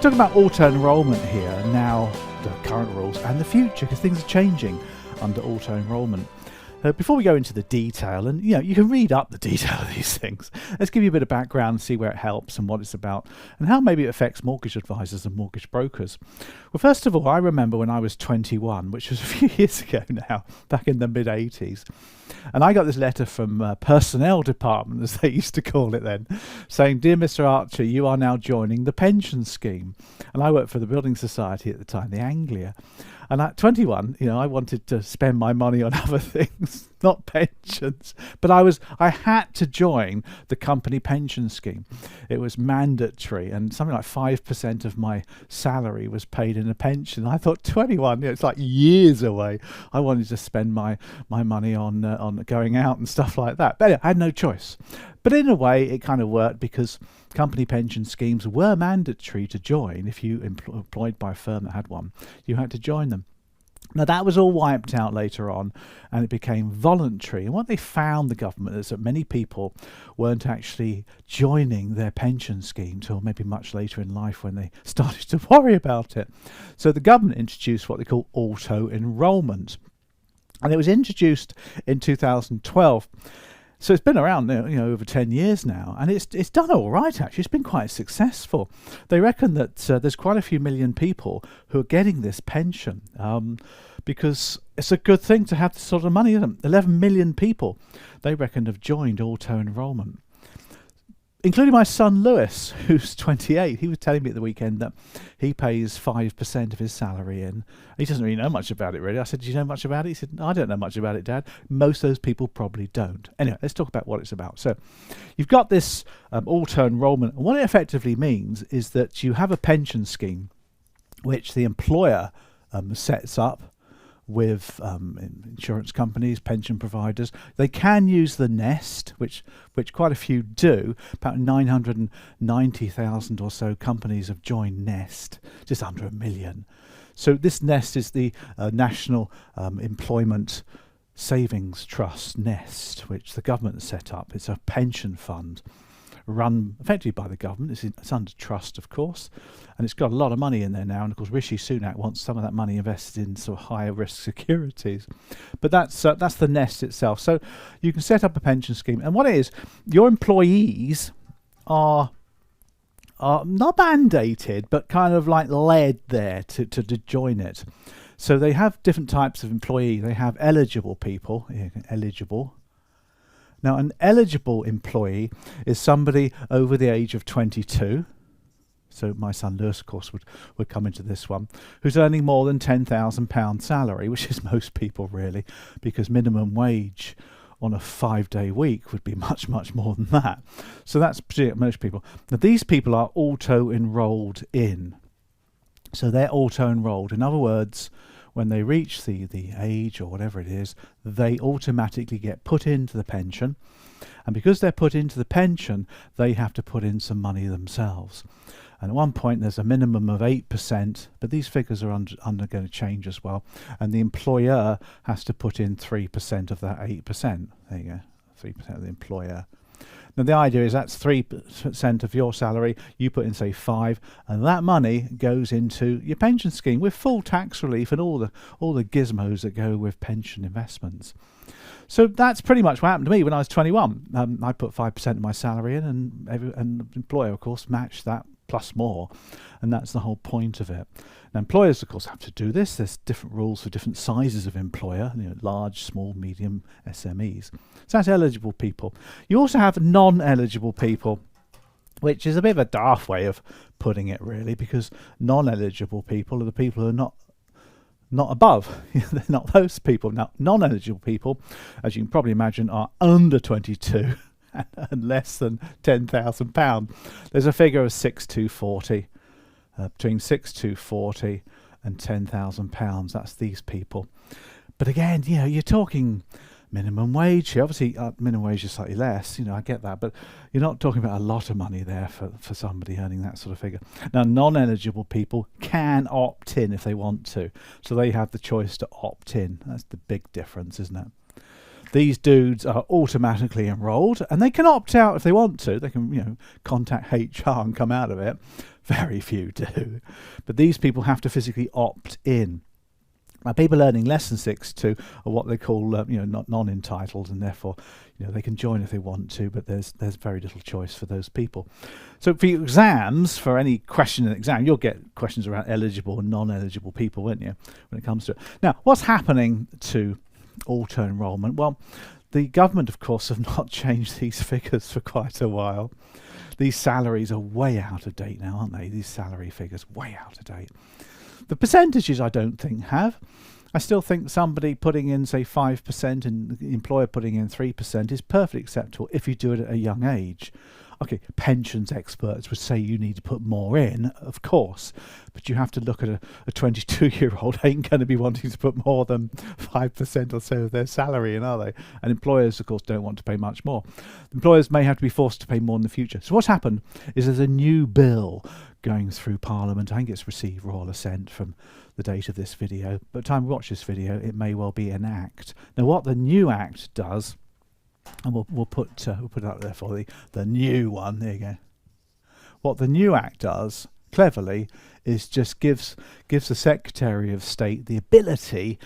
Talking about auto-enrolment here, now the current rules and the future, because things are changing under auto-enrolment. Before we go into the detail, and you can read up the detail of these things, let's give you a bit of background, see where it helps and what it's about, and how maybe it affects mortgage advisors and mortgage brokers. Well, first of all, I remember when I was 21, which was a few years ago now, back in the mid-80s, and I got this letter from personnel department, as they used to call it then, saying, "Dear Mr. Archer, you are now joining the pension scheme." And I worked for the Building Society at the time, the Anglia. And at 21, I wanted to spend my money on other things, not pensions. But I had to join the company pension scheme. It was mandatory, and something like 5% of my salary was paid in a pension. I thought 21, it's like years away. I wanted to spend my money on going out and stuff like that. But anyway, I had no choice. But in a way, it kind of worked because company pension schemes were mandatory to join. If you employed by a firm that had one, you had to join them. Now that was all wiped out later on, and it became voluntary. And what they found, the government, is that many people weren't actually joining their pension scheme till maybe much later in life when they started to worry about it. So the government introduced what they call auto-enrolment. And it was introduced in 2012. So it's been around over 10 years now, and it's done all right, actually. It's been quite successful. They reckon that there's quite a few million people who are getting this pension because it's a good thing to have this sort of money. 11 million people, they reckon, have joined auto-enrolment, including my son Lewis, who's 28. He was telling me at the weekend that he pays 5% of his salary in. He doesn't really know much about it, really. I said, "Do you know much about it?" He said, "I don't know much about it, Dad." Most of those people probably don't. Anyway, let's talk about what it's about. So you've got this auto-enrolment. And what it effectively means is that you have a pension scheme which the employer sets up with insurance companies, pension providers. They can use the nest, which quite a few do. About 990,000 or so companies have joined nest, just under 1 million. So this nest is the National Employment Savings Trust nest, which the government set up. It's a pension fund run effectively by the government. It's under trust, of course, and it's got a lot of money in there now. And of course, Rishi Sunak wants some of that money invested in sort of higher risk securities. But that's the nest itself. So you can set up a pension scheme, and what it is, your employees are not mandated, but kind of like led there to join it. So they have different types of employee. They have eligible people, eligible. Now, an eligible employee is somebody over the age of 22. So my son Lewis, of course, would come into this one, who's earning more than £10,000 salary, which is most people really, because minimum wage on a 5-day week would be much, much more than that. So that's most people. Now, these people are auto-enrolled in. So they're auto-enrolled. In other words, when they reach the age or whatever it is, they automatically get put into the pension. And because they're put into the pension, they have to put in some money themselves. And at one point, there's a minimum of 8%, but these figures are going to change as well. And the employer has to put in 3% of that 8%. There you go, 3% of the employer. Now, the idea is that's 3% of your salary. You put in, say, 5%, and that money goes into your pension scheme with full tax relief and all the gizmos that go with pension investments. So that's pretty much what happened to me when I was 21. I put 5% of my salary in, and the employer, of course, matched that plus more, and that's the whole point of it. Now, employers, of course, have to do this. There's different rules for different sizes of employer, large, small, medium, SMEs. So that's eligible people. You also have non-eligible people, which is a bit of a daft way of putting it, really, because non-eligible people are the people who are not above. They're not those people. Now, non-eligible people, as you can probably imagine, are under 22 and less than £10,000. There's a figure of 6,240, between 6,240 and £10,000. That's these people. But again, you're talking minimum wage here. Obviously, minimum wage is slightly less. I get that, but you're not talking about a lot of money there for somebody earning that sort of figure. Now, non-eligible people can opt in if they want to, so they have the choice to opt in. That's the big difference, isn't it? These dudes are automatically enrolled, and they can opt out if they want to. They can, contact HR and come out of it. Very few do. But these people have to physically opt in. Now, people learning less than 6-2 are what they call, not non-entitled, and therefore, they can join if they want to, but there's very little choice for those people. So for your exams, for any question in an exam, you'll get questions around eligible and non-eligible people, won't you, when it comes to it. Now, what's happening to auto-enrolment? Well, the government, of course, have not changed these figures for quite a while. These salaries are way out of date now, aren't they? These salary figures, way out of date. The percentages I don't think have. I still think somebody putting in, say, 5% and the employer putting in 3% is perfectly acceptable if you do it at a young age. Okay, pensions experts would say you need to put more in, of course, but you have to look at a 22-year-old ain't going to be wanting to put more than 5% or so of their salary in, are they? And employers, of course, don't want to pay much more. Employers may have to be forced to pay more in the future. So what's happened is there's a new bill going through Parliament. I think it's received royal assent from the date of this video. By the time we watch this video, it may well be an act. Now, what the new act does, and we'll put it up there for the new one. There you go. What the new act does, cleverly, is just gives the Secretary of State the ability,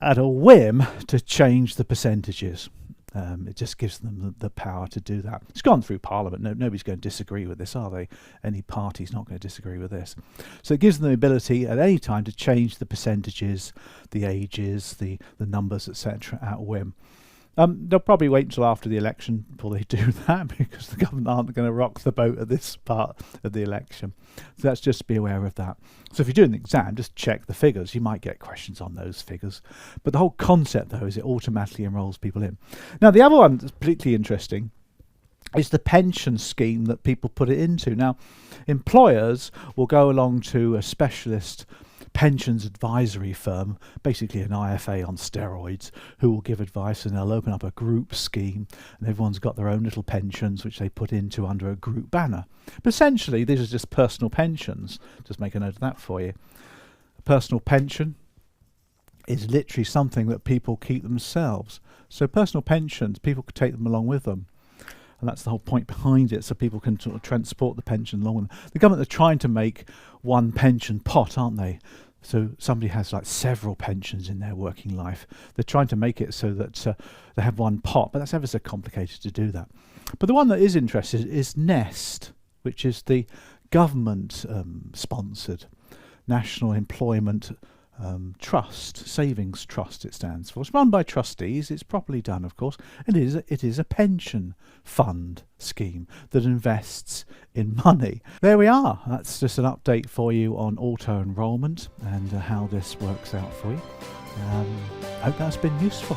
at a whim, to change the percentages. It just gives them the power to do that. It's gone through Parliament. Nobody's going to disagree with this, are they? Any party's not going to disagree with this. So it gives them the ability at any time to change the percentages, the ages, the numbers, etc. at whim. They'll probably wait until after the election before they do that, because the government aren't going to rock the boat at this part of the election. So let's just be aware of that. So if you're doing the exam, just check the figures. You might get questions on those figures. But the whole concept, though, is it automatically enrolls people in. Now, the other one that's particularly interesting is the pension scheme that people put it into. Now, employers will go along to a specialist pensions advisory firm, basically an IFA on steroids, who will give advice, and they'll open up a group scheme, and everyone's got their own little pensions which they put into under a group banner. But essentially these are just personal pensions. Just make a note of that for you. A personal pension is literally something that people keep themselves. So personal pensions, people could take them along with them. And that's the whole point behind it, so people can sort of transport the pension along with them. The government are trying to make one pension pot, aren't they? So somebody has like several pensions in their working life. They're trying to make it so that they have one pot, but that's ever so complicated to do that. But the one that is interested is NEST, which is the government sponsored National Employment Trust, Savings Trust it stands for. It's run by trustees. It's properly done, of course. And it is a pension fund scheme that invests in money. There we are. That's just an update for you on auto-enrolment and how this works out for you. I hope that's been useful.